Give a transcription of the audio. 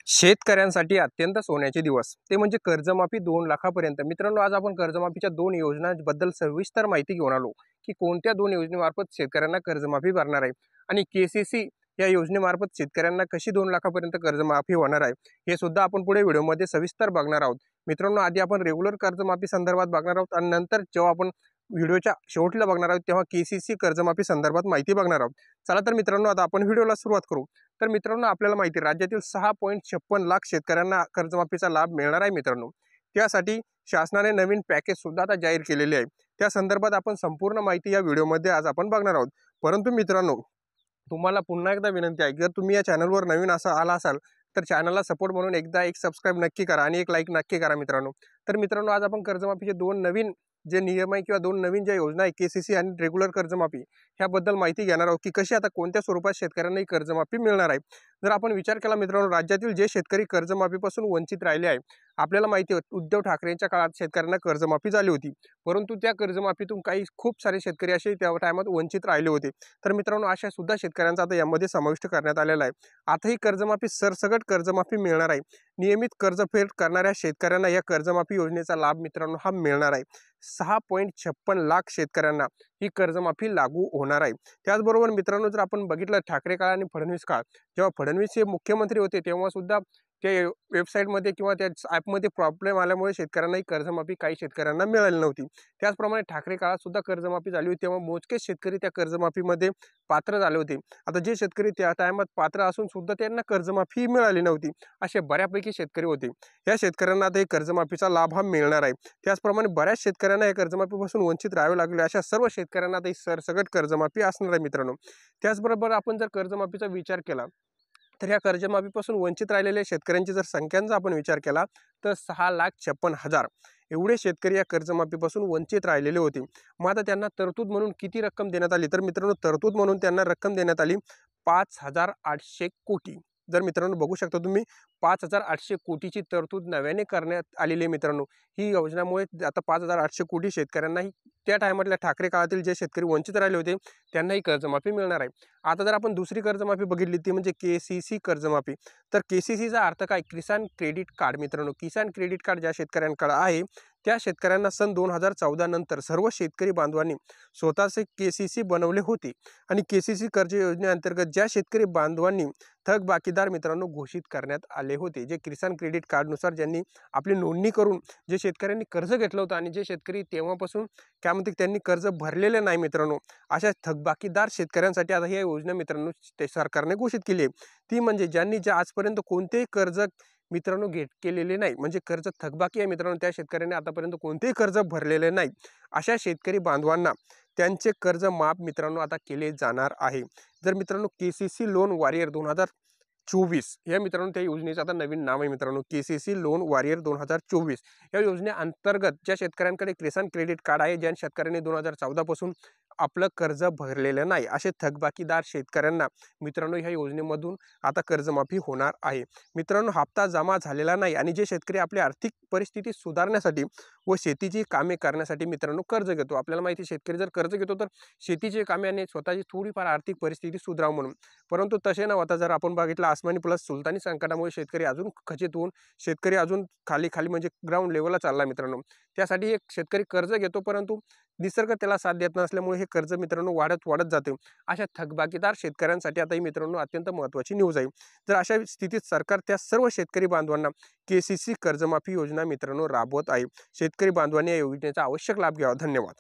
शेतकऱ्यांसाठी अत्यंत सोन्याचे दिवस ते म्हणजे कर्जमाफी 2 लाखापर्यंत। मित्रांनो, आज आपण कर्जमाफीच्या 2 योजनांबद्दल सविस्तर माहिती घेऊन आलो की कोणत्या 2 योजनेमार्फत शेतकऱ्यांना कर्जमाफी भरणार आहे आणि केसीसी या योजनेमार्फत शेतकऱ्यांना कशी 2 लाखापर्यंत कर्जमाफी होणार आहे हे सुद्धा आपण पुढे व्हिडिओमध्ये सविस्तर बघणार आहोत। मित्रांनो, आधी आपण रेग्युलर कर्जमाफी संदर्भात बघणार आहोत आणि नंतर जेव्हा आपण व्हिडिओच्या शेवटला बघणार आहोत तेव्हा केसीसी कर्जमाफी संदर्भात माहिती बघणार आहोत। चला तर मित्रांनो, आता आपण व्हिडिओला सुरुवात करू। तर मित्रांनो, आपल्याला माहिती आहे राज्यातील 6.56 लाख शेतकऱ्यांना कर्जमाफीचा लाभ मिळणार आहे। मित्रांनो, त्यासाठी शासनाने नवीन पॅकेज सुद्धा आता जाहीर केलेले आहे। त्या संदर्भात आपण संपूर्ण माहिती या व्हिडिओमध्ये आज आपण बघणार आहोत। परंतु मित्रांनो, तुम्हाला पुन्हा एकदा विनंती आहे, जर तुम्ही या चॅनलवर नवीन आला असाल तर चॅनलला सपोर्ट म्हणून एकदा एक सबस्क्राइब नक्की करा आणि एक लाईक नक्की करा मित्रांनो। तर मित्रांनो, आज आपण कर्जमाफीचे 2 नवीन जे नियम आहे किंवा 2 नवीन ज्या योजना आहे केसीसी आणि रेग्युलर कर्जमाफी ह्याबद्दल माहिती घेणार आहोत की कशी आता कोणत्या स्वरूपात शेतकऱ्यांना ही कर्जमाफी मिळणार आहे। जर आपण विचार केला मित्रांनो, राज्यातील जे शेतकरी कर्जमाफीपासून वंचित राहिले आहे, आपल्याला माहिती आहे उद्धव ठाकरेंच्या काळात शेतकऱ्यांना कर्जमाफी झाली होती, परंतु त्या कर्जमाफीतून काही खूप सारे शेतकरी असे त्या टायमात वंचित राहिले होते। तर मित्रांनो, अशा सुद्धा शेतकऱ्यांचा आता यामध्ये समाविष्ट करण्यात आलेला आहे। आता ही कर्जमाफी सरसकट कर्जमाफी मिळणार आहे। नियमित कर्जफेड करणाऱ्या शेतकऱ्यांना या कर्जमाफी योजनेचा लाभ मित्रांनो हा मिळणार आहे। 6.56 लाख शेतकऱ्यांना ही कर्जमाफी लागू होणार आहे। त्याचबरोबर मित्रांनो, जर आपण बघितलं ठाकरे काळ आणि फडणवीस काळ, जेव्हा फडणवीस हे मुख्यमंत्री होते तेव्हा सुद्धा त्या वेबसाईटमध्ये किंवा त्या ॲपमध्ये प्रॉब्लेम आल्यामुळे शेतकऱ्यांना ही कर्जमाफी काही शेतकऱ्यांना मिळाली नव्हती। त्याचप्रमाणे ठाकरे काळात सुद्धा कर्जमाफी झाली होती, तेव्हा मोजकेच शेतकरी त्या कर्जमाफीमध्ये पात्र झाले होते। आता जे शेतकरी त्या टायमात पात्र असून सुद्धा त्यांना कर्जमाफी मिळाली नव्हती, असे बऱ्यापैकी शेतकरी होते। या शेतकऱ्यांना आता कर्जमाफीचा लाभ हा मिळणार आहे। त्याचप्रमाणे बऱ्याच शेतकऱ्यांना या कर्जमाफीपासून वंचित राहावे लागले, अशा सर्व शेतकऱ्यांना आता ही सरसकट कर्जमाफी असणार आहे मित्रांनो। त्याचबरोबर आपण जर कर्जमाफीचा विचार केला तर या कर्जमाफीपासून वंचित राहिलेल्या शेतकऱ्यांची जर संख्यांचा आपण विचार केला तर 6,56,000 एवढे शेतकरी या कर्जमाफीपासून वंचित राहिलेले होते। मग आता त्यांना तरतूद म्हणून किती रक्कम देण्यात आली, तर मित्रांनो तरतूद म्हणून त्यांना रक्कम देण्यात आली 5,800 कोटी। जर मित्रांनो बघू शकता तुम्ही, 5,800 कोटीची तरतूद नव्याने करण्यात आलेली आहे मित्रांनो। ही योजनामुळे आता 5,800 कोटी शेतकऱ्यांना त्या टायमातल्या ठाकरे काळातील जे शेतकरी वंचित राहिले होते त्यांनाही कर्जमाफी मिळणार आहे। आता जर आपण दुसरी कर्जमाफी बघितली ती म्हणजे केसीसी कर्जमाफी। तर केसीसीचा अर्थ काय, किसान क्रेडिट कार्ड मित्रांनो। किसान क्रेडिट कार्ड ज्या शेतकऱ्यांकडे आहे त्या शेतकऱ्यांना सन 2014 नंतर सर्व शेतकरी बांधवांनी स्वतःचे केसीसी बनवले होते आणि केसीसी कर्ज योजनेअंतर्गत ज्या शेतकरी बांधवांनी थकबाकीदार मित्रांनो घोषित करण्यात आले होते, जे किसान क्रेडिट कार्डनुसार ज्यांनी आपली नोंदणी करून जे शेतकऱ्यांनी कर्ज घेतलं होतं आणि जे शेतकरी तेव्हापासून काय म्हणते त्यांनी कर्ज भरलेले नाही मित्रांनो, अशा थकबाकीदार शेतकऱ्यांसाठी आता ही योजना मित्रांनो सरकारने घोषित केली आहे। ती म्हणजे ज्यांनी आजपर्यंत कोणतेही कर्ज मित्रांनो केलेले नाही, म्हणजे कर्ज थकबाकी आहे मित्रांनो, त्या शेतकऱ्यांनी आतापर्यंत कोणतेही कर्ज भरलेले नाही, अशा शेतकरी बांधवांना त्यांचे कर्ज माफ मित्रांनो आता केले जाणार आहे। जर मित्रांनो केसीसी लोन वॉरियर 2024 या मित्रांनो त्या योजनेचं आता नवीन नाव आहे मित्रांनो, केसीसी लोन वॉरियर 2024 या योजनेअंतर्गत ज्या शेतकऱ्यांकडे किसान क्रेडिट कार्ड आहे, ज्या शेतकऱ्यांनी 2014 पासून आपलं कर्ज भरलेलं नाही, असे थकबाकीदार शेतकऱ्यांना मित्रांनो ह्या योजनेमधून आता कर्जमाफी होणार आहे। मित्रांनो, हप्ता जमा झालेला नाही आणि जे शेतकरी आपली आर्थिक परिस्थिती सुधारण्यासाठी व शेतीची कामे करण्यासाठी मित्रांनो कर्ज घेतो, आपल्याला माहिती शेतकरी जर कर्ज घेतो तर शेतीची कामे आणि स्वतःची थोडीफार आर्थिक परिस्थिती सुधारावं म्हणून, परंतु तसे न होता जर आपण बघितलं आसमानी प्लस सुलतानी संकटामुळे शेतकरी अजून खचित होऊन शेतकरी अजून खाली म्हणजे ग्राउंड लेवलला चालला मित्रांनो। त्यासाठी एक शेतकरी कर्ज घेतो, परंतु निसर्ग त्याला साथ देत नसल्यामुळे हे कर्ज मित्रांनो वाढत जाते। अशा थकबाकीदार शेतकऱ्यांसाठी आता ही मित्रांनो अत्यंत महत्त्वाची न्यूज आहे। तर अशा स्थितीत सरकार त्या सर्व शेतकरी बांधवांना केसीसी कर्जमाफी योजना मित्रांनो राबवत आहे। शेतकरी बांधवांनी या योजनेचा आवश्यक लाभ घ्यावा। धन्यवाद।